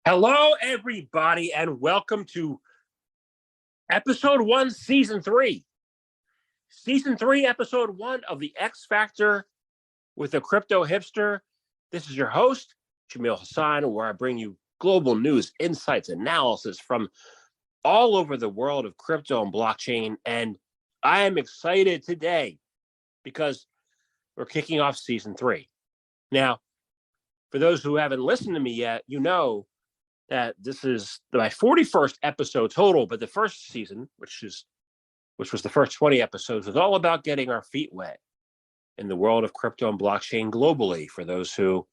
Hello, everybody, and welcome to episode one, season three. Season three, episode one of the X Factor with the Crypto Hipster. This is your host, Jamil Hasan, where I bring you global news, insights, analysis from all over the world of crypto and blockchain. And I am excited today because we're kicking off season three. Now, for those who haven't listened to me yet, you know that this is my 41st episode total, but the first season, which was the first 20 episodes, was all about getting our feet wet in the world of crypto and blockchain globally. For those who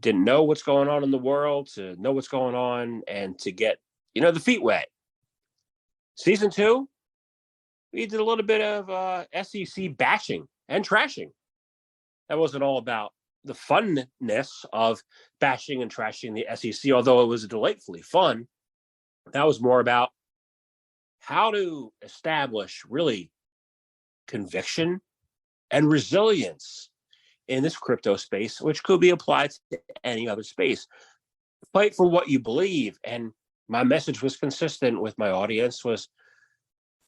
didn't know what's going on in the world, to know what's going on and to get, the feet wet. Season two, we did a little bit of SEC bashing and trashing. That wasn't all about the funness of bashing and trashing the SEC, although it was delightfully fun. That was more about how to establish really conviction and resilience in this crypto space, which could be applied to any other space. Fight for what you believe. And my message was consistent with my audience, was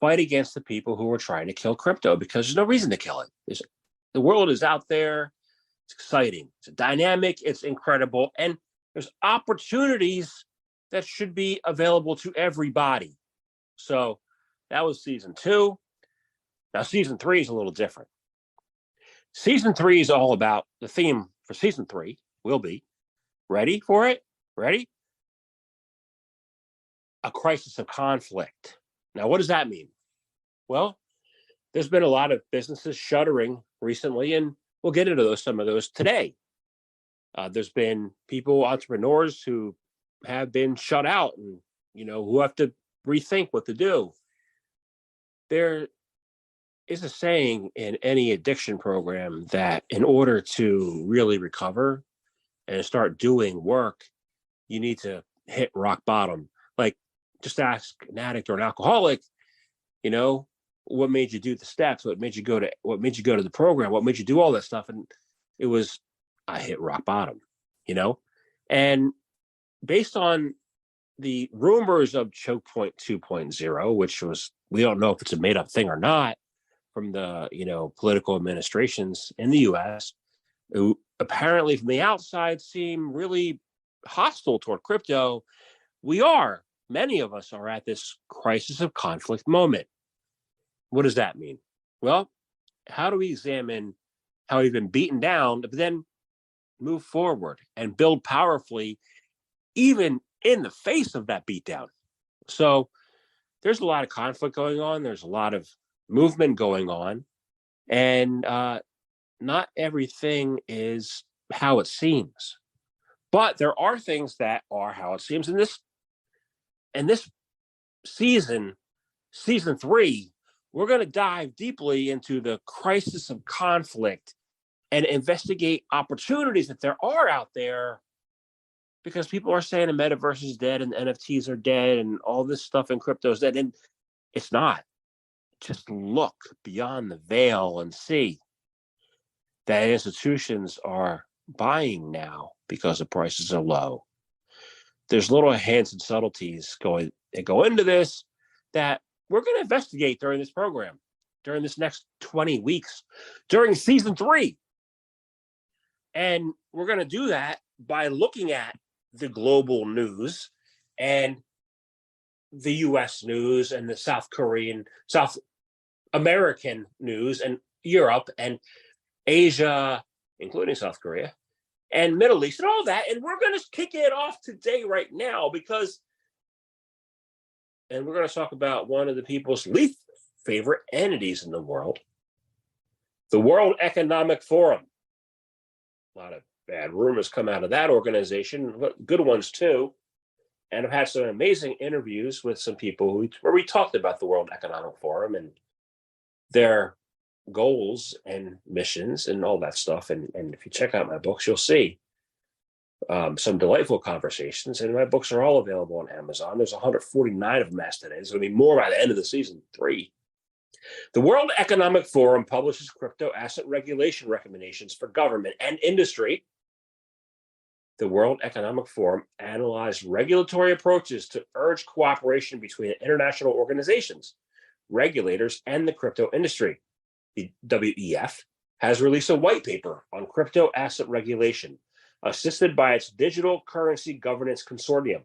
fight against the people who are trying to kill crypto, because there's no reason to kill it. The world is out there. It's exciting. It's dynamic. It's incredible. And there's opportunities that should be available to everybody. So that was season two. Now, season three is a little different. Season three is all about the theme for season three will be, ready for it? Ready? A crisis of conflict. Now, what does that mean? Well, there's been a lot of businesses shuttering recently, and we'll get into some of those today. There's been entrepreneurs who have been shut out and, who have to rethink what to do. There is a saying in any addiction program that in order to really recover and start doing work, you need to hit rock bottom. Like, just ask an addict or an alcoholic, what made you do the steps? What made you go to the program? What made you do all that stuff? And it was, I hit rock bottom, and based on the rumors of choke point 2.0, which was, we don't know if it's a made up thing or not, from the, political administrations in the US, who apparently from the outside seem really hostile toward crypto. Many of us are at this crisis of conflict moment. What does that mean? Well, how do we examine how we've been beaten down, but then move forward and build powerfully, even in the face of that beatdown? So there's a lot of conflict going on. There's a lot of movement going on. And not everything is how it seems. But there are things that are how it seems. In this season three, we're going to dive deeply into the crisis of conflict and investigate opportunities that there are out there, because people are saying the metaverse is dead and NFTs are dead and all this stuff in crypto is dead. And it's not. Just look beyond the veil and see that institutions are buying now because the prices are low. There's little hints and subtleties that go into this that we're going to investigate during this program, during this next 20 weeks, during season three. And we're going to do that by looking at the global news and the US news and the South American news and Europe and Asia, including South Korea, and Middle East and all that. And we're going to kick it off today right now and we're going to talk about one of the people's least favorite entities in the world, the World Economic Forum. A lot of bad rumors come out of that organization, but good ones too. And I've had some amazing interviews with some people where we talked about the World Economic Forum and their goals and missions and all that stuff. And if you check out my books, you'll see some delightful conversations. And my books are all available on Amazon. There's 149 of them as today. There's going to be more by the end of the season three. The World Economic Forum publishes crypto asset regulation recommendations for government and industry. the World Economic Forum analyzed regulatory approaches to urge cooperation between international organizations, regulators, and the crypto industry. The WEF has released a white paper on crypto asset regulation, assisted by its Digital Currency Governance Consortium.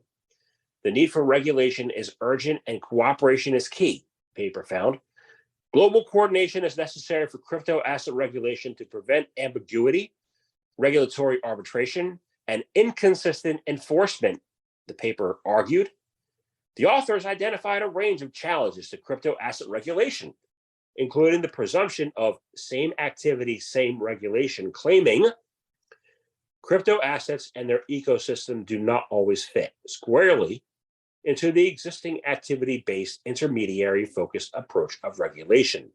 The need for regulation is urgent and cooperation is key, the paper found. Global coordination is necessary for crypto asset regulation to prevent ambiguity, regulatory arbitration, and inconsistent enforcement, the paper argued. The authors identified a range of challenges to crypto asset regulation, including the presumption of same activity, same regulation, claiming crypto assets and their ecosystem do not always fit squarely into the existing activity-based intermediary-focused approach of regulation,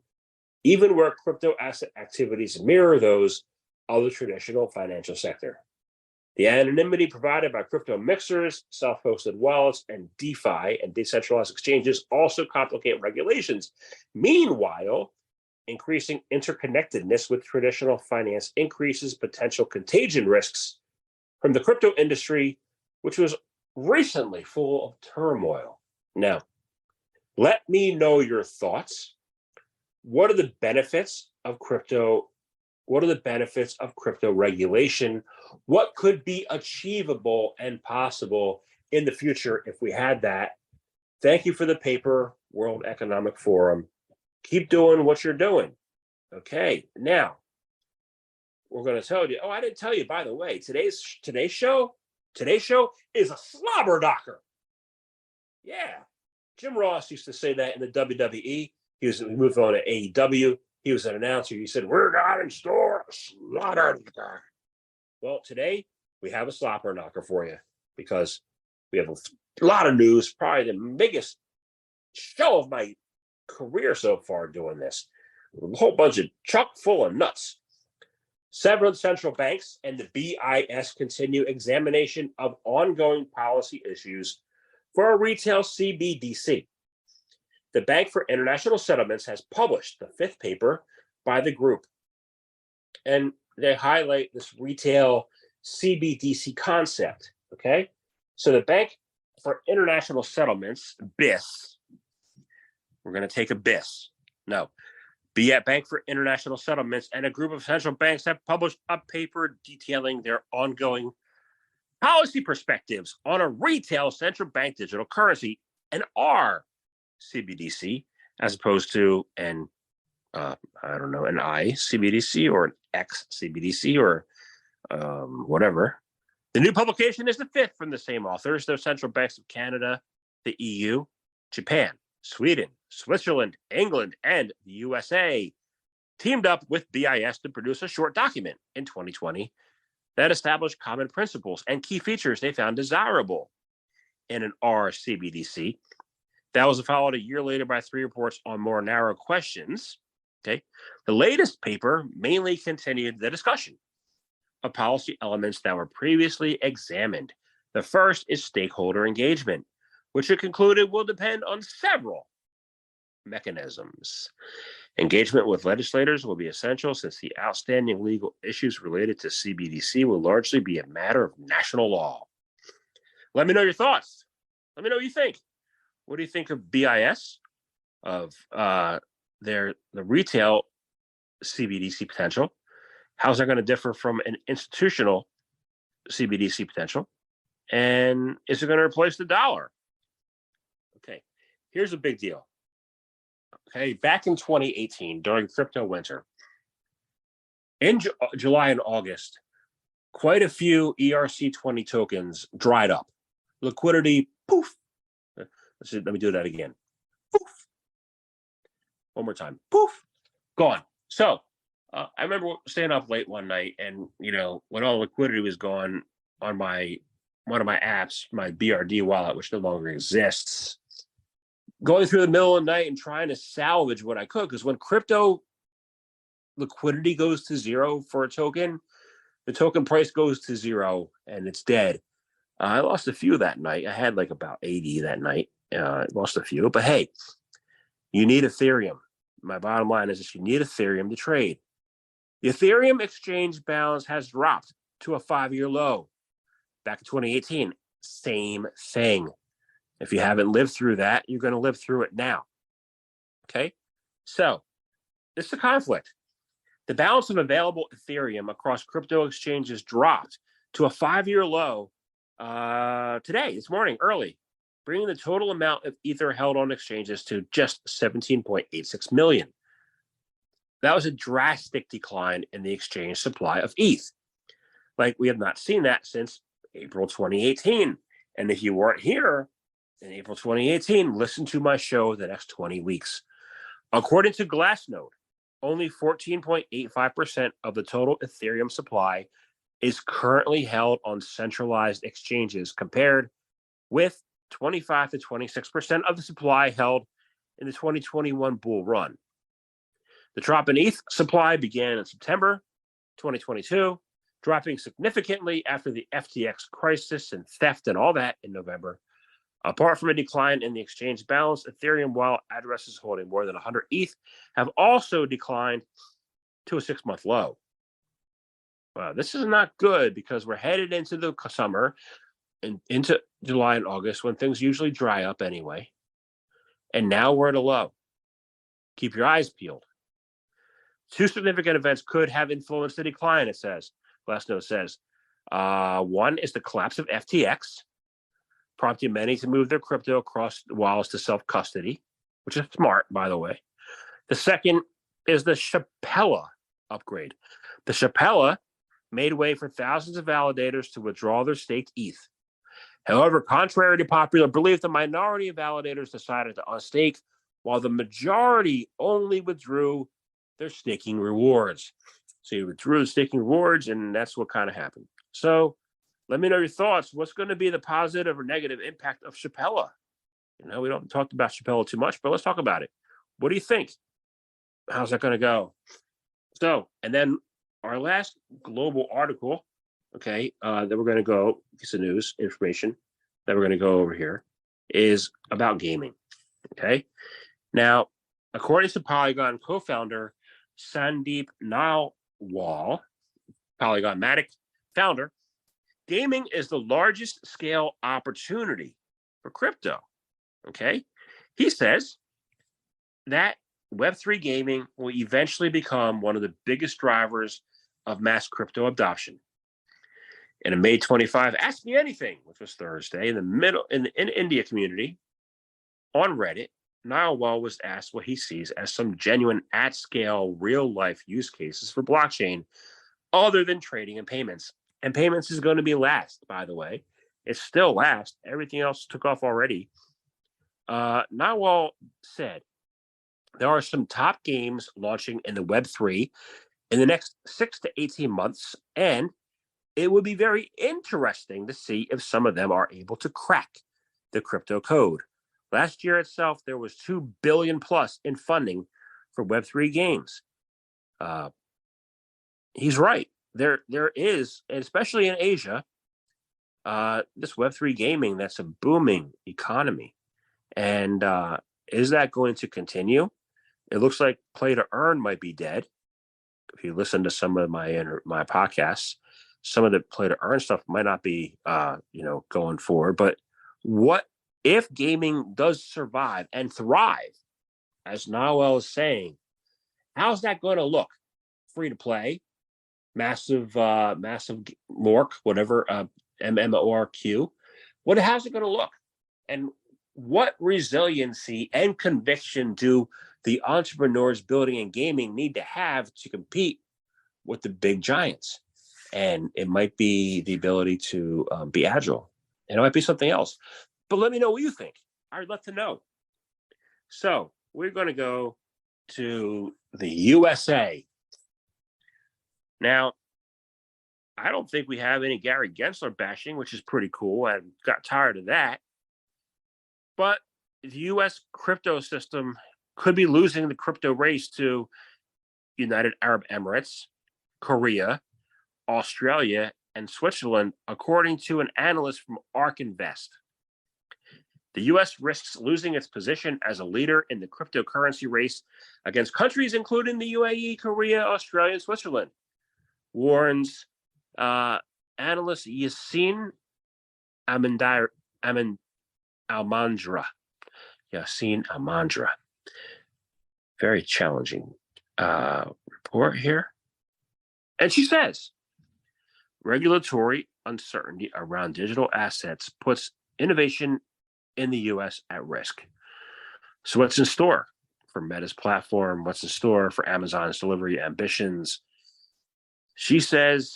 even where crypto asset activities mirror those of the traditional financial sector. The anonymity provided by crypto mixers, self-hosted wallets, and DeFi and decentralized exchanges also complicate regulations. Meanwhile, increasing interconnectedness with traditional finance increases potential contagion risks from the crypto industry, which was recently full of turmoil. Now, let me know your thoughts. What are the benefits of crypto? What are the benefits of crypto regulation? What could be achievable and possible in the future if we had that? Thank you for the paper, World Economic Forum. Keep doing what you're doing. Okay, now we're going to tell you. Oh, I didn't tell you, by the way, today's show is a slobber knocker. Yeah, Jim Ross used to say that in the WWE. He moved on to AEW. He was an announcer. He said, "We're not in store a slobber knocker." Well, today we have a slobber knocker for you because we have a lot of news, probably the biggest show of my career so far doing this. A whole bunch of chock full of nuts. Several central banks and the BIS continue examination of ongoing policy issues for a retail CBDC. The Bank for International Settlements has published the fifth paper by the group, and they highlight this retail CBDC concept, okay? So the Bank for International Settlements, BIS, we're going to take a BIS. No, Bank for International Settlements and a group of central banks have published a paper detailing their ongoing policy perspectives on a retail central bank digital currency, an R CBDC, as opposed to an an I CBDC or an X CBDC or whatever. The new publication is the fifth from the same authors. They're central banks of Canada, the EU, Japan, Sweden, Switzerland, England, and the USA teamed up with BIS to produce a short document in 2020 that established common principles and key features they found desirable in an R CBDC. That was followed a year later by 3 reports on more narrow questions. Okay, the latest paper mainly continued the discussion of policy elements that were previously examined. The first is stakeholder engagement, which it concluded will depend on several mechanisms. Engagement with legislators will be essential since the outstanding legal issues related to CBDC will largely be a matter of national law. Let me know your thoughts. Let me know what you think. What do you think of BIS, of the retail CBDC potential? How's that going to differ from an institutional CBDC potential? And is it going to replace the dollar? Okay, here's a big deal. Okay, back in 2018, during crypto winter, in July and August, quite a few ERC20 tokens dried up. Liquidity, poof. Let me do that again. Poof. One more time. Poof. Gone. So I remember staying up late one night, and when all liquidity was gone on one of my apps, my BRD wallet, which no longer exists, going through the middle of the night and trying to salvage what I could, because when crypto liquidity goes to zero for a token, the token price goes to zero and it's dead. I lost a few that night. I had like about 80 that night. Lost a few, but hey, you need Ethereum. My bottom line is that you need Ethereum to trade. The Ethereum exchange balance has dropped to a 5-year low. back in 2018. Same thing. If you haven't lived through that, you're going to live through it now. Okay? So, this is a conflict. The balance of available Ethereum across crypto exchanges dropped to a 5-year low today, this morning, early, bringing the total amount of Ether held on exchanges to just 17.86 million. That was a drastic decline in the exchange supply of ETH. Like, we have not seen that since April 2018. And if you weren't here in April 2018, listen to my show the next 20 weeks. According to Glassnode, only 14.85% of the total Ethereum supply is currently held on centralized exchanges, compared with 25 to 26% of the supply held in the 2021 bull run. The drop in ETH supply began in September 2022, dropping significantly after the FTX crisis and theft and all that in November. Apart from a decline in the exchange balance, Ethereum wallet addresses holding more than 100 ETH have also declined to a 6-month low. This is not good, because we're headed into the summer and into July and August, when things usually dry up anyway. And now we're at a low. Keep your eyes peeled. 2 significant events could have influenced the decline, it says. Glassnode says. One is the collapse of FTX, prompting many to move their crypto across the wallets to self-custody, which is smart, by the way. The second is the Shapella upgrade. The Shapella made way for thousands of validators to withdraw their staked ETH. However, contrary to popular belief, the minority of validators decided to unstake, while the majority only withdrew their staking rewards. So you withdrew the staking rewards, and that's what kind of happened. So let me know your thoughts. What's going to be the positive or negative impact of Shapella? We don't talk about Shapella too much, but let's talk about it. What do you think? How's that going to go? So, and then our last global article, that we're going to go, piece of news, information that we're going to go over here, is about gaming. Okay. Now, according to Polygon co-founder Sandeep Nalwal, Polygon Matic founder, gaming is the largest scale opportunity for crypto. Okay. He says that Web3 gaming will eventually become one of the biggest drivers of mass crypto adoption. In a May 25 Ask Me Anything, which was Thursday, in the India community on Reddit, Nalwal was asked what he sees as some genuine at-scale, real-life use cases for blockchain other than trading and payments. And payments is going to be last, by the way. It's still last. Everything else took off already. Nalwal said, there are some top games launching in the Web3 in the next 6 to 18 months, and it would be very interesting to see if some of them are able to crack the crypto code. Last year itself, there was $2 billion plus in funding for Web3 games. He's right. There is, especially in Asia, this Web3 gaming that's a booming economy. And is that going to continue? It looks like play to earn might be dead. If you listen to some of my podcasts, some of the play to earn stuff might not be, going forward. But what if gaming does survive and thrive, as Nawel is saying? How's that going to look? Free to play, massive MORQ, whatever, MMORQ. How's it going to look? And what resiliency and conviction do the entrepreneurs building in gaming need to have to compete with the big giants? And it might be the ability to be agile, and it might be something else. But let me know what you think. I'd love to know. So we're going to go to the USA. Now, I don't think we have any Gary Gensler bashing, which is pretty cool. I got tired of that. But the U.S. crypto system could be losing the crypto race to United Arab Emirates, Korea, Australia, and Switzerland, according to an analyst from ARK Invest. The U.S. risks losing its position as a leader in the cryptocurrency race against countries including the UAE, Korea, Australia, and Switzerland, warns analyst Yassine Amandira, Aman Almandra. Yasin Almandra. Very challenging report here. And she says, regulatory uncertainty around digital assets puts innovation in the U.S. at risk. So what's in store for Meta's platform? What's in store for Amazon's delivery ambitions? She says,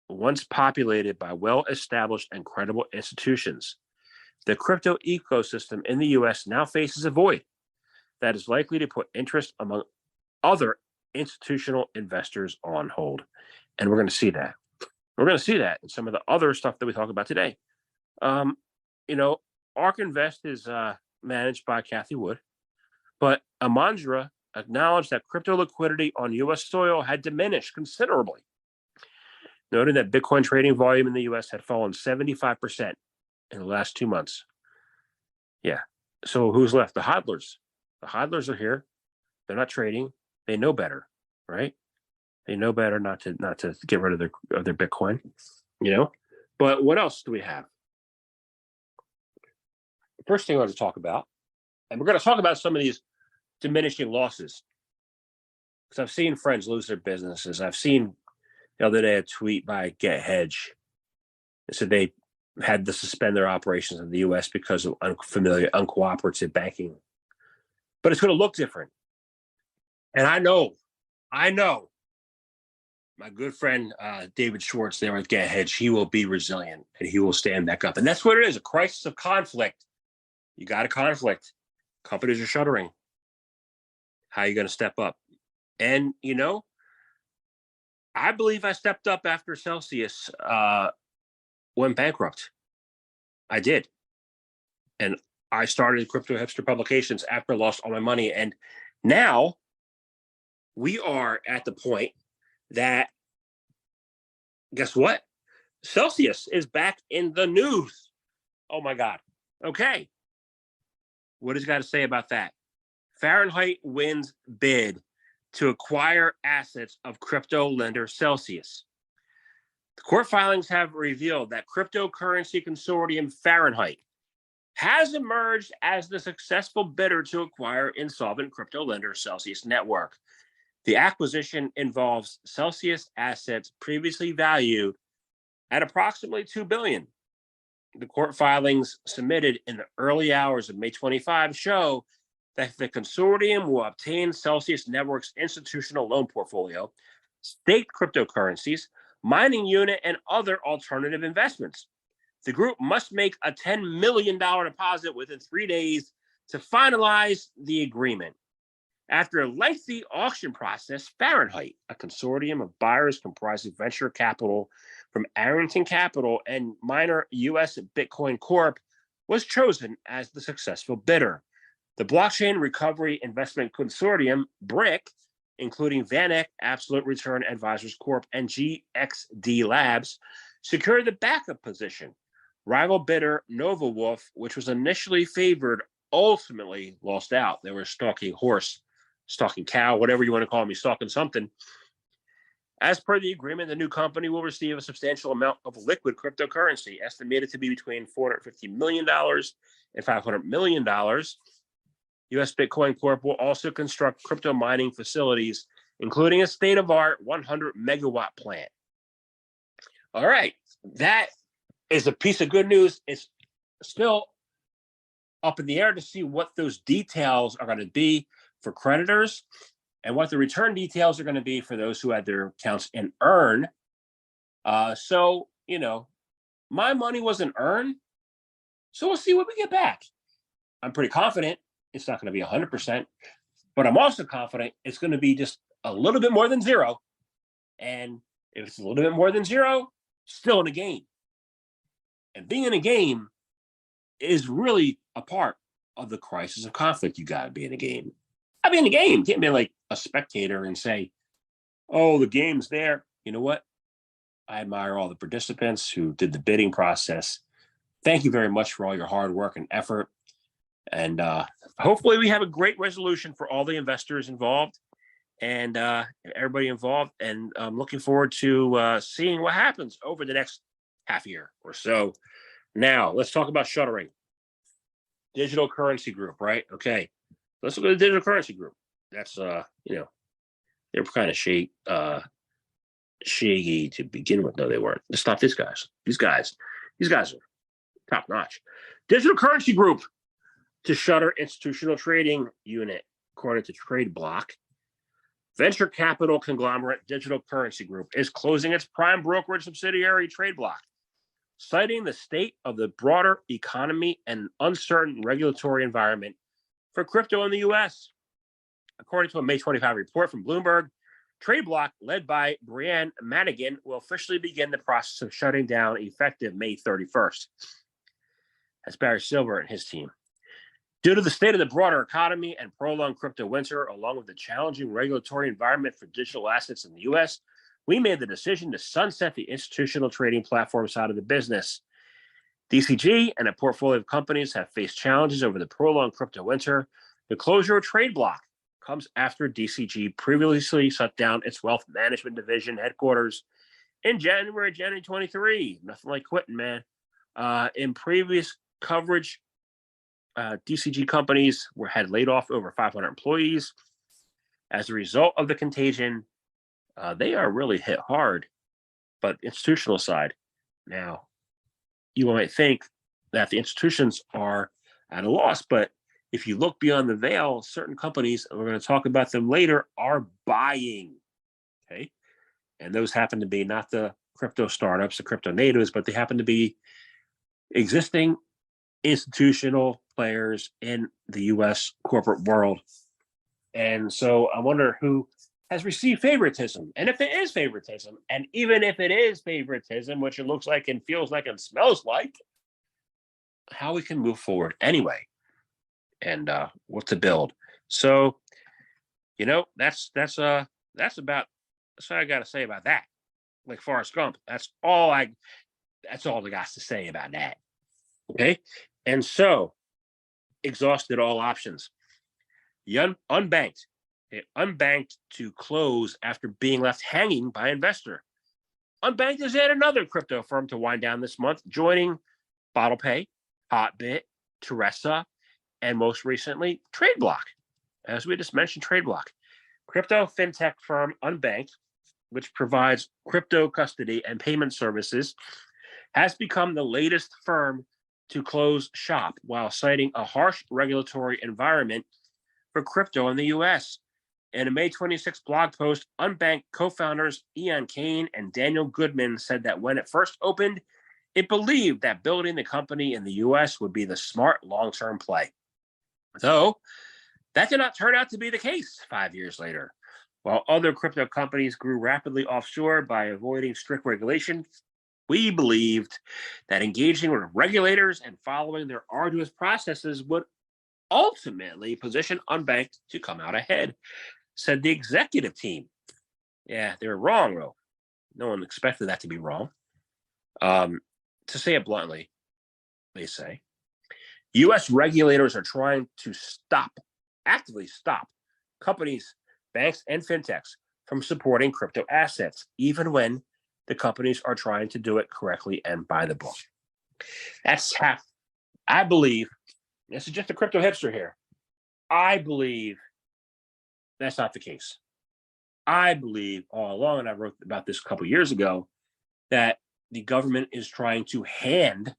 once populated by well-established and credible institutions, the crypto ecosystem in the U.S. now faces a void that is likely to put interest among other institutional investors on hold. And we're going to see that. We're going to see that in some of the other stuff that we talk about today. ARK Invest is managed by Cathie Wood, but Amandra acknowledged that crypto liquidity on U.S. soil had diminished considerably, noting that Bitcoin trading volume in the U.S. had fallen 75% in the last 2 months. Yeah. So who's left? The hodlers. The hodlers are here. They're not trading. They know better, right? They know better not to get rid of their Bitcoin, But what else do we have? The first thing I want to talk about, and we're going to talk about some of these diminishing losses, because I've seen friends lose their businesses. I've seen the other day a tweet by Get Hedge. It said they had to suspend their operations in the U.S. because of unfamiliar, uncooperative banking. But it's going to look different. And I know my good friend David Schwartz there at Get Hedge, he will be resilient and he will stand back up. And that's what it is, a crisis of conflict. You got a conflict. Companies are shuttering. How are you going to step up? And, I believe I stepped up after Celsius went bankrupt. I did. And I started Crypto Hipster Publications after I lost all my money. And now we are at the point that, guess what? Celsius is back in the news. Oh my God. Okay. What has he got to say about that? Fahrenheit wins bid to acquire assets of crypto lender Celsius. The court filings have revealed that cryptocurrency consortium Fahrenheit has emerged as the successful bidder to acquire insolvent crypto lender Celsius Network. The acquisition involves Celsius assets previously valued at approximately $2 billion. The court filings submitted in the early hours of May 25 show that the consortium will obtain Celsius Network's institutional loan portfolio, staked cryptocurrencies, mining unit, and other alternative investments. The group must make a $10 million deposit within 3 days to finalize the agreement. After a lengthy auction process, Fahrenheit, a consortium of buyers comprising venture capital from Arrington Capital and minor U.S. Bitcoin Corp, was chosen as the successful bidder. The Blockchain Recovery Investment Consortium, BRIC, including VanEck, Absolute Return Advisors Corp, and GXD Labs, secured the backup position. Rival bidder Nova Wolf, which was initially favored, ultimately lost out. They were stalking horse, stalking cow, whatever you want to call me, stalking something. As per the agreement, the new company will receive a substantial amount of liquid cryptocurrency, estimated to be between $450 million and $500 million. U.S. Bitcoin Corp will also construct crypto mining facilities, including a state-of-the-art 100-megawatt plant. All right, that is a piece of good news. It's still up in the air to see what those details are going to be for creditors and what the return details are going to be for those who had their accounts in earn. So, my money wasn't earned, so we'll see what we get back. I'm pretty confident it's not going to be 100%, but I'm also confident it's going to be just a little bit more than zero. And if it's a little bit more than zero, still in a game. And being in a game is really a part of the crisis of conflict. You got to be in a game. I mean, in a game, you can't be like a spectator and say, oh, the game's there. You know what? I admire all the participants who did the bidding process. Thank you very much for all your hard work and effort. And hopefully we have a great resolution for all the investors involved and everybody involved. And I'm looking forward to seeing what happens over the next half year or so. Now, let's talk about shuttering. Digital currency group, right? Okay. Let's look at the digital currency group. That's they're kind of shaggy to begin with. No, they weren't. It's not these guys. These guys are top notch. Digital currency group to shutter institutional trading unit, according to Trade Block. Venture capital conglomerate Digital Currency Group is closing its prime brokerage subsidiary Trade Block, citing the state of the broader economy and uncertain regulatory environment for crypto in the U.S. According to a May 25 report from Bloomberg, Trade Block, led by Brianne Madigan, will officially begin the process of shutting down effective May 31st. That's Barry Silver and his team. Due to the state of the broader economy and prolonged crypto winter, along with the challenging regulatory environment for digital assets in the U.S., we made the decision to sunset the institutional trading platform side of the business. DCG and a portfolio of companies have faced challenges over the prolonged crypto winter. The closure of Trade Block comes after DCG previously shut down its wealth management division headquarters in January 23. Nothing like quitting, man. In previous coverage, DCG companies had laid off over 500 employees. As a result of the contagion, they are really hit hard. But institutional side, now, you might think that the institutions are at a loss, but if you look beyond the veil, certain companies, and we're going to talk about them later, are buying. Okay, and those happen to be not the crypto startups, the crypto natives, but they happen to be existing institutional players in the U.S. corporate world. And so I wonder who has received favoritism. And if it is favoritism, and even if it is favoritism, which it looks like and feels like and smells like, how we can move forward anyway, and what to build. So, that's what I got to say about that. Like Forrest Gump, that's all I got to say about that. Okay. And so, exhausted all options. Unbanked to close after being left hanging by investor. Unbanked is yet another crypto firm to wind down this month, joining BottlePay, Hotbit, Teresa, and most recently, Trade Block. As we just mentioned, Trade Block. Crypto fintech firm Unbanked, which provides crypto custody and payment services, has become the latest firm to close shop while citing a harsh regulatory environment for crypto in the U.S. In a May 26 blog post, Unbanked co-founders Ian Kane and Daniel Goodman said that when it first opened, it believed that building the company in the U.S. would be the smart long-term play. Though that did not turn out to be the case 5 years later. While other crypto companies grew rapidly offshore by avoiding strict regulation, we believed that engaging with regulators and following their arduous processes would ultimately position Unbanked to come out ahead, said the executive team. Yeah, they were wrong, though. No one expected that to be wrong. To say it bluntly, they say, U.S. regulators are trying to actively stop companies, banks, and fintechs from supporting crypto assets, even when the companies are trying to do it correctly and by the book. I believe, this is just a crypto hipster here, I believe that's not the case. I believe all along, and I wrote about this a couple years ago, that the government is trying to hand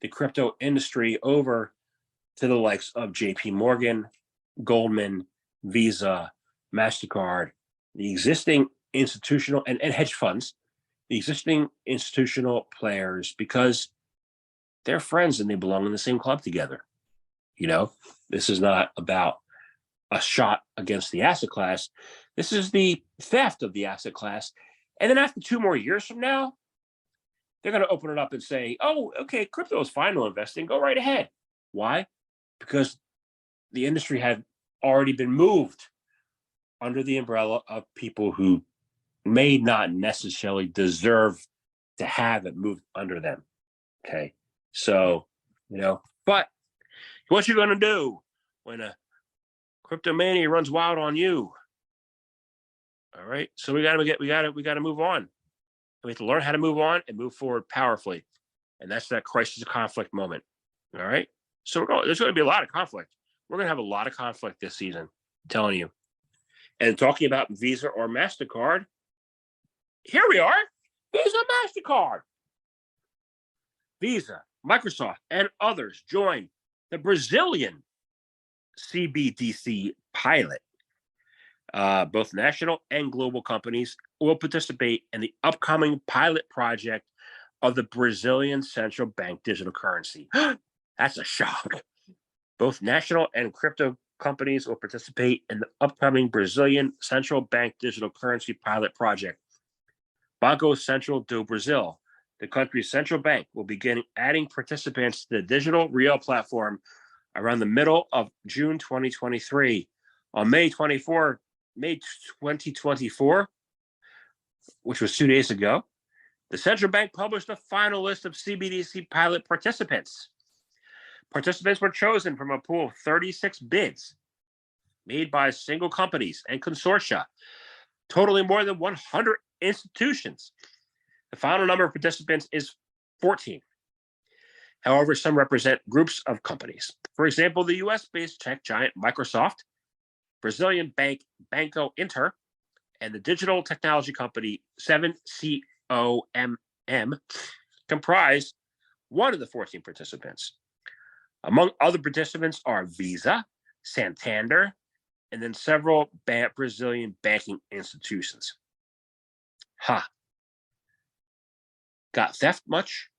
the crypto industry over to the likes of JP Morgan, Goldman, Visa, MasterCard, the existing institutional and hedge funds, the existing institutional players, because they're friends and they belong in the same club together. This is not about a shot against the asset class. This is the theft of the asset class. And then after 2 more years from now, they're going to open it up and say, oh, okay, crypto is final investing. Go right ahead. Why? Because the industry had already been moved under the umbrella of people who may not necessarily deserve to have it moved under them. Okay. So, but what you going to do when a cryptomania runs wild on you? All right. So we got to move on. We have to learn how to move on and move forward powerfully. And that's that crisis conflict moment. All right. So there's going to be a lot of conflict. We're going to have a lot of conflict this season, I'm telling you. And talking about Visa or MasterCard, here we are. Visa, MasterCard. Visa, Microsoft, and others join the Brazilian CBDC pilot. Both national and global companies will participate in the upcoming pilot project of the Brazilian central bank digital currency. That's a shock. Both national and crypto companies will participate in the upcoming Brazilian central bank digital currency pilot project. Banco Central do Brazil, the country's central bank, will begin adding participants to the digital real platform around the middle of June 2023. On May 2024, which was 2 days ago, the central bank published a final list of CBDC pilot participants. Participants were chosen from a pool of 36 bids made by single companies and consortia, totaling more than 100 institutions. The final number of participants is 14. However, some represent groups of companies. For example, the US-based tech giant Microsoft, Brazilian bank Banco Inter, and the digital technology company 7COMM comprise one of the 14 participants. Among other participants are Visa, Santander, and then several Brazilian banking institutions. Got theft much?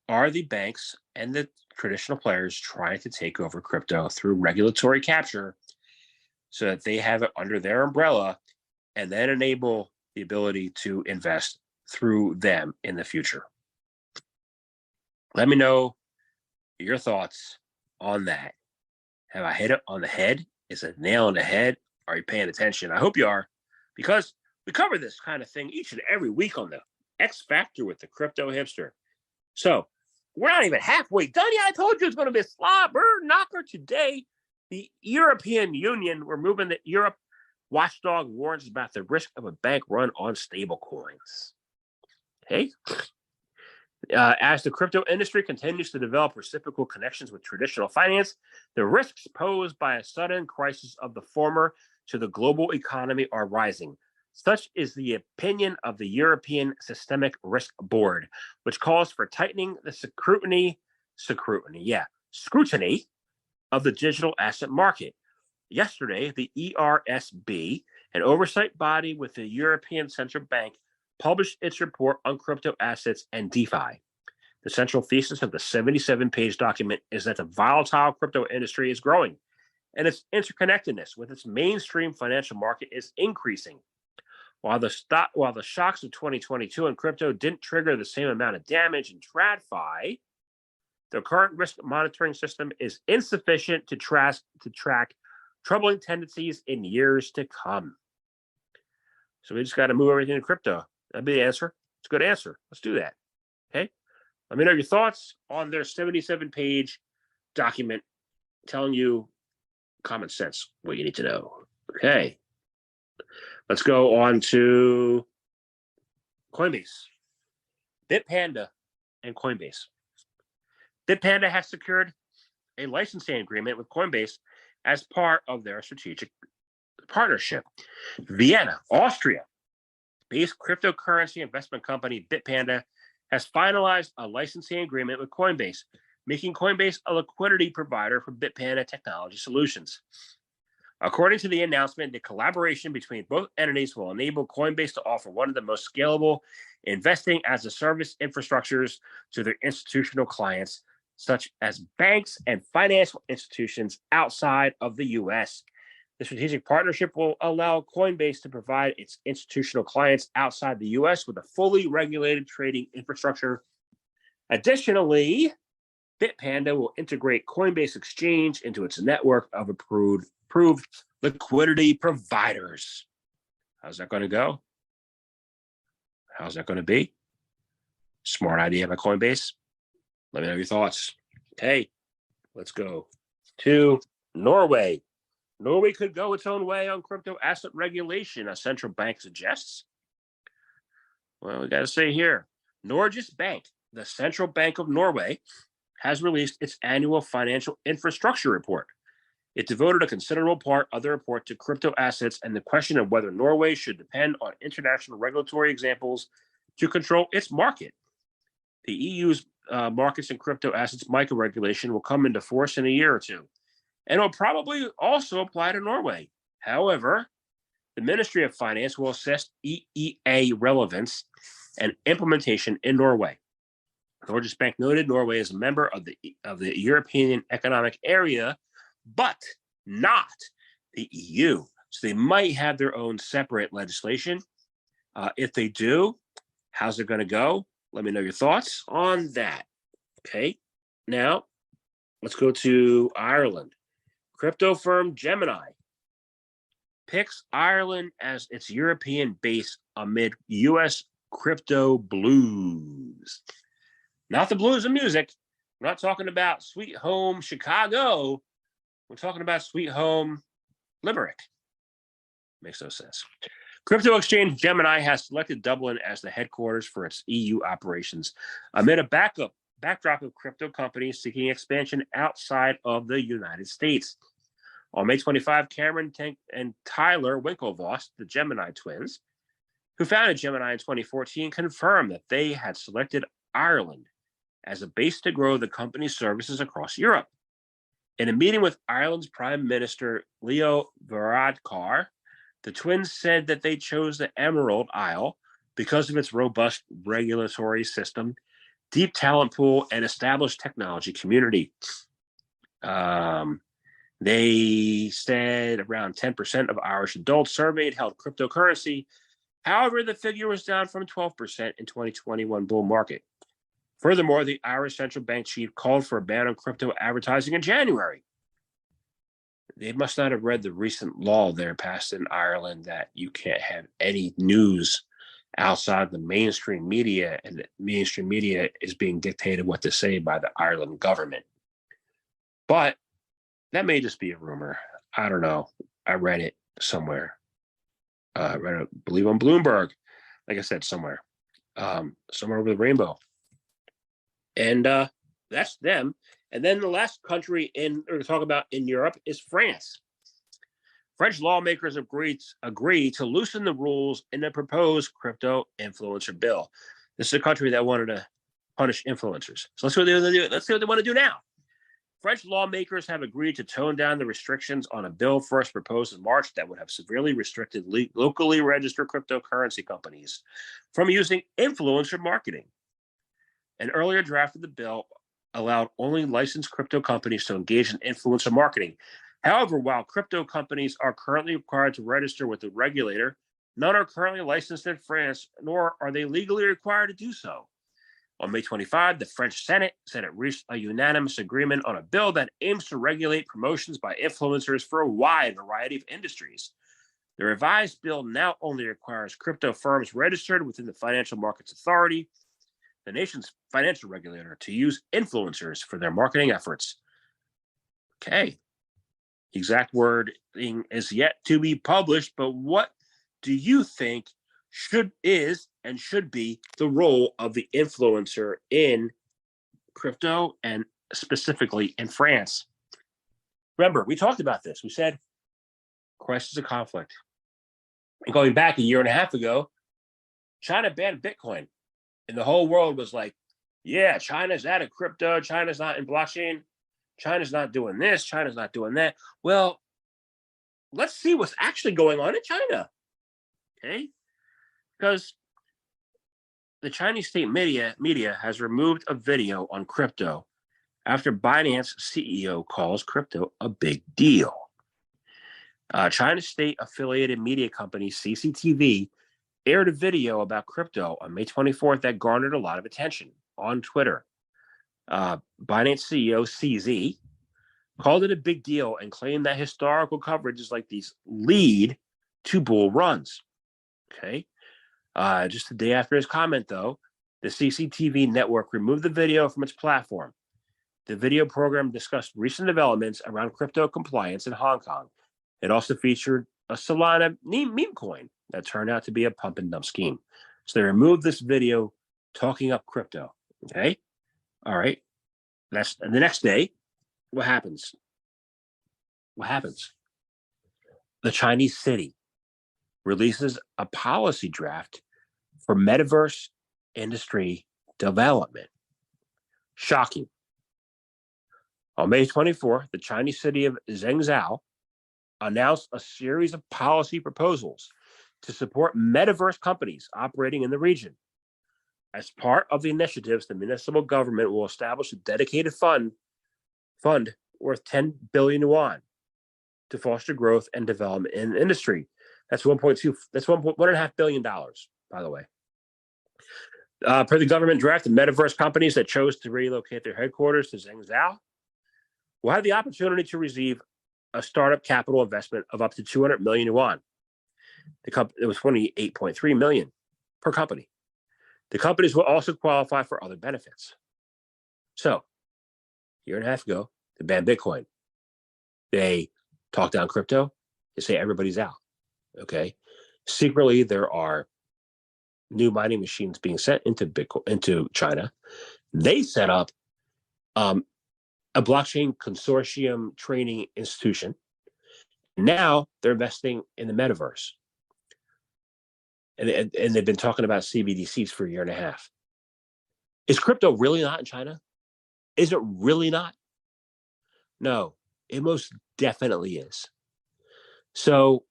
Are the banks and the traditional players trying to take over crypto through regulatory capture so that they have it under their umbrella and then enable the ability to invest through them in the future? Let me know your thoughts on that. Have I hit it on the head? Is it a nail on the head? Are you paying attention? I hope you are, because we cover this kind of thing each and every week on the X Factor with the Crypto Hipster. So we're not even halfway done yet. I told you it's going to be a slobber knocker today. The European Union, we're moving to Europe. Watchdog warns about the risk of a bank run on stablecoins. Okay. As the crypto industry continues to develop reciprocal connections with traditional finance, the risks posed by a sudden crisis of the former to the global economy are rising. Such is the opinion of the European Systemic Risk Board, which calls for tightening the scrutiny of the digital asset market. Yesterday, the ERSB, an oversight body with the European Central Bank, published its report on crypto assets and DeFi. The central thesis of the 77-page document is that the volatile crypto industry is growing, and its interconnectedness with its mainstream financial market is increasing. While the shocks of 2022 in crypto didn't trigger the same amount of damage in TradFi, the current risk monitoring system is insufficient to track troubling tendencies in years to come. So we just got to move everything to crypto. That'd be the answer. It's a good answer. Let's do that. Okay. Let me know your thoughts on their 77-page document telling you common sense, what you need to know. Okay. Let's go on to Coinbase. Bitpanda and Coinbase. Bitpanda has secured a licensing agreement with Coinbase as part of their strategic partnership. Vienna, Austria, based cryptocurrency investment company Bitpanda has finalized a licensing agreement with Coinbase, making Coinbase a liquidity provider for Bitpanda Technology Solutions. According to the announcement, the collaboration between both entities will enable Coinbase to offer one of the most scalable investing as a service infrastructures to their institutional clients, such as banks and financial institutions outside of the U.S. The strategic partnership will allow Coinbase to provide its institutional clients outside the U.S. with a fully regulated trading infrastructure. Additionally, Bitpanda will integrate Coinbase Exchange into its network of approved liquidity providers. How's that going to go? How's that going to be? Smart idea by Coinbase. Let me know your thoughts. Okay, let's go to Norway. Norway could go its own way on crypto asset regulation, a central bank suggests. Well, we got to say here, Norges Bank, the central bank of Norway, has released its annual financial infrastructure report. It devoted a considerable part of the report to crypto assets and the question of whether Norway should depend on international regulatory examples to control its market. The EU's markets and crypto assets micro regulation will come into force in a year or two, and will probably also apply to Norway. However, the Ministry of Finance will assess EEA relevance and implementation in Norway. Norges Bank noted Norway is a member of the European Economic Area, but not the EU. So they might have their own separate legislation. If they do, how's it going to go? Let me know your thoughts on that. Okay. Now, let's go to Ireland. Crypto firm Gemini picks Ireland as its European base amid U.S. crypto blues. Not the blues of music. We're not talking about Sweet Home Chicago. We're talking about Sweet Home Limerick. Makes no sense. Crypto exchange Gemini has selected Dublin as the headquarters for its EU operations amid a backdrop of crypto companies seeking expansion outside of the United States. On May 25, Cameron Tank and Tyler Winklevoss, the Gemini twins, who founded Gemini in 2014, confirmed that they had selected Ireland as a base to grow the company's services across Europe. In a meeting with Ireland's Prime Minister Leo Varadkar, the twins said that they chose the Emerald Isle because of its robust regulatory system, deep talent pool, and established technology community. They said around 10% of Irish adults surveyed held cryptocurrency. However, the figure was down from 12% in 2021 bull market. Furthermore, the Irish central bank chief called for a ban on crypto advertising in January. They must not have read the recent law there passed in Ireland that you can't have any news outside the mainstream media, and the mainstream media is being dictated what to say by the Ireland government. But that may just be a rumor. I don't know. I read it somewhere. I believe on Bloomberg. Like I said, somewhere over the rainbow. And that's them. And then the last country to talk about in Europe is France. French lawmakers agree to loosen the rules in the proposed crypto influencer bill. This is a country that wanted to punish influencers. So let's see what they want to do. Let's see what they want to do now. French lawmakers have agreed to tone down the restrictions on a bill first proposed in March that would have severely restricted locally registered cryptocurrency companies from using influencer marketing. An earlier draft of the bill allowed only licensed crypto companies to engage in influencer marketing. However, while crypto companies are currently required to register with the regulator, none are currently licensed in France, nor are they legally required to do so. On May 25, the French Senate said it reached a unanimous agreement on a bill that aims to regulate promotions by influencers for a wide variety of industries. The revised bill now only requires crypto firms registered within the Financial Markets Authority, the nation's financial regulator, to use influencers for their marketing efforts. Okay. Exact wording is yet to be published, but what do you think should be the role of the influencer in crypto and specifically in France? Remember, we talked about this. We said crisis of conflict. And going back a year and a half ago, China banned Bitcoin. And the whole world was like, yeah, China's out of crypto. China's not in blockchain. China's not doing this. China's not doing that. Well, let's see what's actually going on in China. Okay? Because the Chinese state media has removed a video on crypto after Binance CEO calls crypto a big deal. China's state-affiliated media company CCTV aired a video about crypto on May 24th that garnered a lot of attention on Twitter. Binance CEO CZ called it a big deal and claimed that historical coverages like these lead to bull runs. Okay. Just the day after his comment, though, the CCTV network removed the video from its platform. The video program discussed recent developments around crypto compliance in Hong Kong. It also featured a Solana meme coin that turned out to be a pump and dump scheme. So they removed this video talking up crypto. Okay. All right. And the next day, what happens? What happens? The Chinese city releases a policy draft for metaverse industry development. Shocking. On May 24th, the Chinese city of Zhengzhou announced a series of policy proposals to support metaverse companies operating in the region. As part of the initiatives, the municipal government will establish a dedicated fund worth 10 billion yuan to foster growth and development in the industry. That's 1.2. That's $1.5 billion, by the way. Per the government draft, the metaverse companies that chose to relocate their headquarters to Zhengzhou will have the opportunity to receive a startup capital investment of up to 200 million yuan. It was 28.3 million per company. The companies will also qualify for other benefits. So, a year and a half ago, they banned Bitcoin. They talk down crypto. They say everybody's out. Okay. Secretly, there are new mining machines being sent into China. They set up a blockchain consortium training institution. Now they're investing in the metaverse. And they've been talking about CBDCs for a year and a half. Is crypto really not in China? Is it really not? No, it most definitely is. So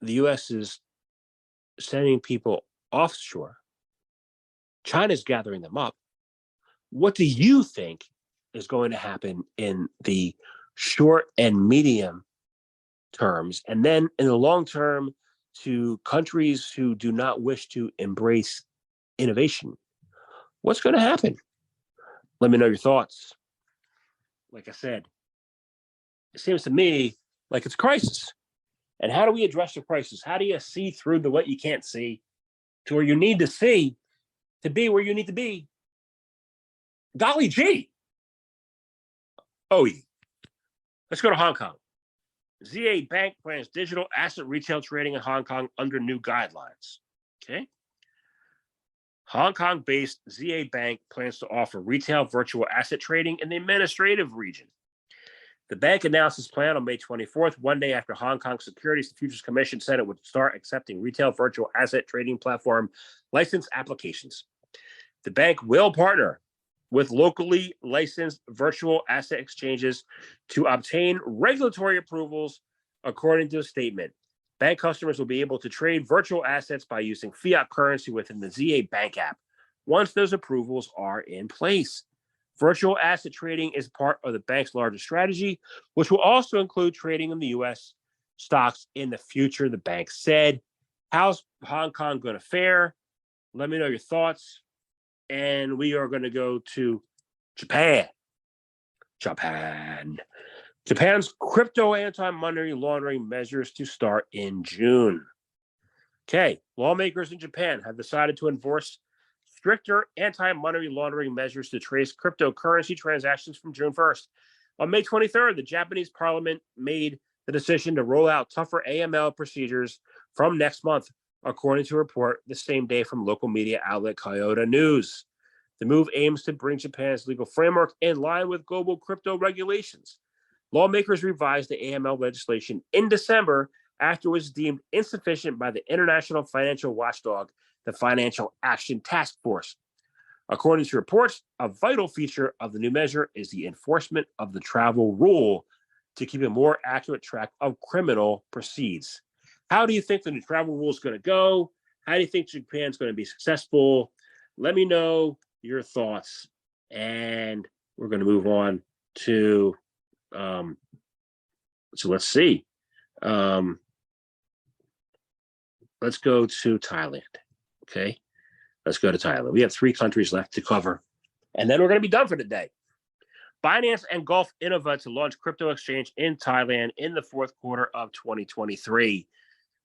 the US is sending people offshore. China's gathering them up. What do you think is going to happen in the short and medium terms, and then in the long term to countries who do not wish to embrace innovation? What's going to happen? Let me know your thoughts. Like I said, it seems to me like it's a crisis. And how do we address the crisis? How do you see through the what you can't see to where you need to see to be where you need to be? Golly gee. Oh, yeah. Let's go to Hong Kong. ZA Bank plans digital asset retail trading in Hong Kong under new guidelines. Okay. Hong Kong-based ZA Bank plans to offer retail virtual asset trading in the administrative region. The bank announced its plan on May 24th, one day after Hong Kong Securities and Futures Commission said it would start accepting retail virtual asset trading platform license applications. The bank will partner with locally licensed virtual asset exchanges to obtain regulatory approvals, according to a statement. Bank customers will be able to trade virtual assets by using fiat currency within the ZA Bank app once those approvals are in place. Virtual asset trading is part of the bank's larger strategy, which will also include trading in the U.S. stocks in the future, the bank said. How's Hong Kong going to fare? Let me know your thoughts. And we are going to go to Japan. Japan's crypto anti-money laundering measures to start in June. Okay, lawmakers in Japan have decided to enforce stricter anti-money laundering measures to trace cryptocurrency transactions from June 1st. On May 23rd, the Japanese parliament made the decision to roll out tougher AML procedures from next month, according to a report the same day from local media outlet Kyodo News. The move aims to bring Japan's legal framework in line with global crypto regulations. Lawmakers revised the AML legislation in December after it was deemed insufficient by the international financial watchdog, the Financial Action Task Force. According to reports, a vital feature of the new measure is the enforcement of the travel rule to keep a more accurate track of criminal proceeds. How do you think the new travel rule is going to go? How do you think Japan's going to be successful? Let me know your thoughts. And we're going to move on to, so let's see. Let's go to Thailand. Okay. Let's go to Thailand. We have 3 countries left to cover, and then we're going to be done for the day. Binance and Gulf Innova to launch crypto exchange in Thailand in the fourth quarter of 2023.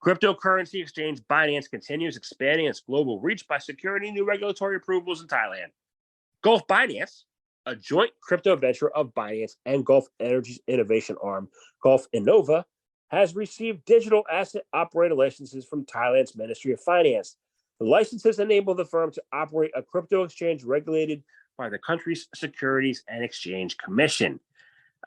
Cryptocurrency exchange Binance continues expanding its global reach by securing new regulatory approvals in Thailand. Gulf Binance, a joint crypto venture of Binance and Gulf Energy's innovation arm, Gulf Innova, has received digital asset operator licenses from Thailand's Ministry of Finance. The licenses enable the firm to operate a crypto exchange regulated by the country's Securities and Exchange Commission.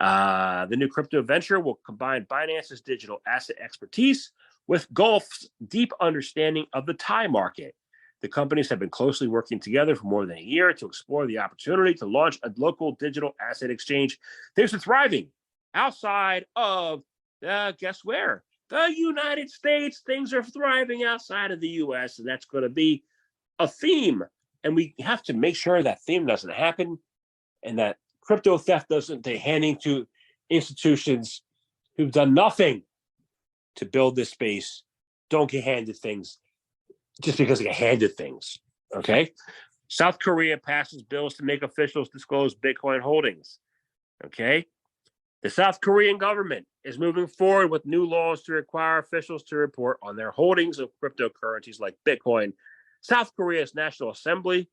The new crypto venture will combine Binance's digital asset expertise with Gulf's deep understanding of the Thai market. The companies have been closely working together for more than a year to explore the opportunity to launch a local digital asset exchange. Things are thriving outside of, guess where? The United States. Things are thriving outside of the U.S., and that's going to be a theme. And we have to make sure that theme doesn't happen and that crypto theft doesn't take handing to institutions who've done nothing to build this space. Don't get handed things just because they get handed things. Okay. South Korea passes bills to make officials disclose Bitcoin holdings. Okay. The South Korean government is moving forward with new laws to require officials to report on their holdings of cryptocurrencies like Bitcoin. South Korea's National Assembly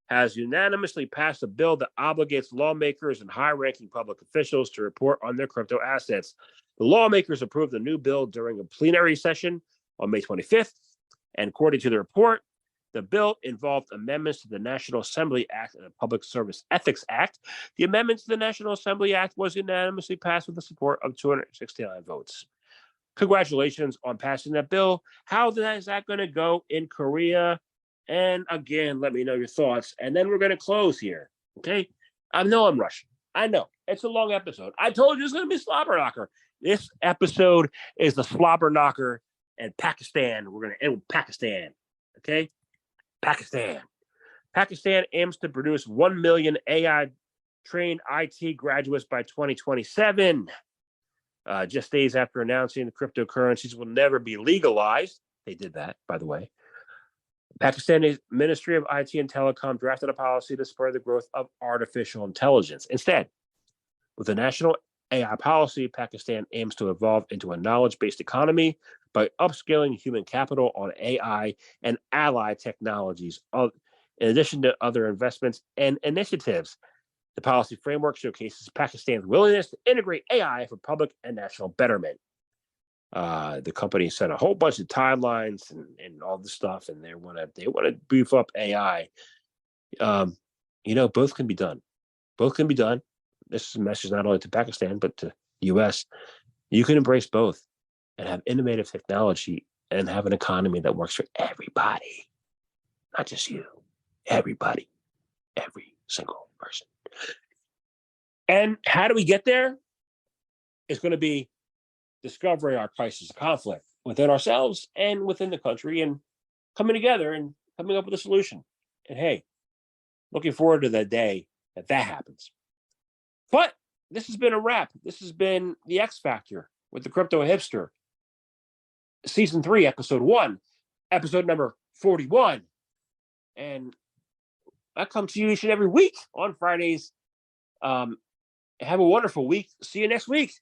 has unanimously passed a bill that obligates lawmakers and high-ranking public officials to report on their crypto assets. The lawmakers approved the new bill during a plenary session on May 25th, and according to the report, the bill involved amendments to the National Assembly Act and the Public Service Ethics Act. The amendment to the National Assembly Act was unanimously passed with the support of 269 votes. Congratulations on passing that bill. How is that going to go in Korea? And again, let me know your thoughts. And then we're going to close here. Okay. I know I'm rushing. I know it's a long episode. I told you it's going to be slobber knocker. This episode is the slobber knocker and Pakistan. We're going to end with Pakistan. Okay. Pakistan aims to produce 1 million AI trained IT graduates by 2027. Just days after announcing the cryptocurrencies will never be legalized. They did that, by the way. Pakistan's Ministry of IT and Telecom drafted a policy to spur the growth of artificial intelligence. Instead, with the national AI policy, Pakistan aims to evolve into a knowledge-based economy by upscaling human capital on AI and allied technologies, in addition to other investments and initiatives. The policy framework showcases Pakistan's willingness to integrate AI for public and national betterment. The company set a whole bunch of timelines and all this stuff, and they want to beef up AI. Both can be done. Both can be done. This is a message not only to Pakistan but to the U.S. You can embrace both and have innovative technology and have an economy that works for everybody, not just you. Everybody, every single person. And how do we get there? It's going to be discovering our crisis of conflict within ourselves and within the country and coming together and coming up with a solution. And hey, looking forward to the day that happens. But this has been a wrap. This has been the X Factor with the Crypto Hipster. Season 3, episode 1, episode number 41. And I come to you each and every week on Fridays. Have a wonderful week. See you next week.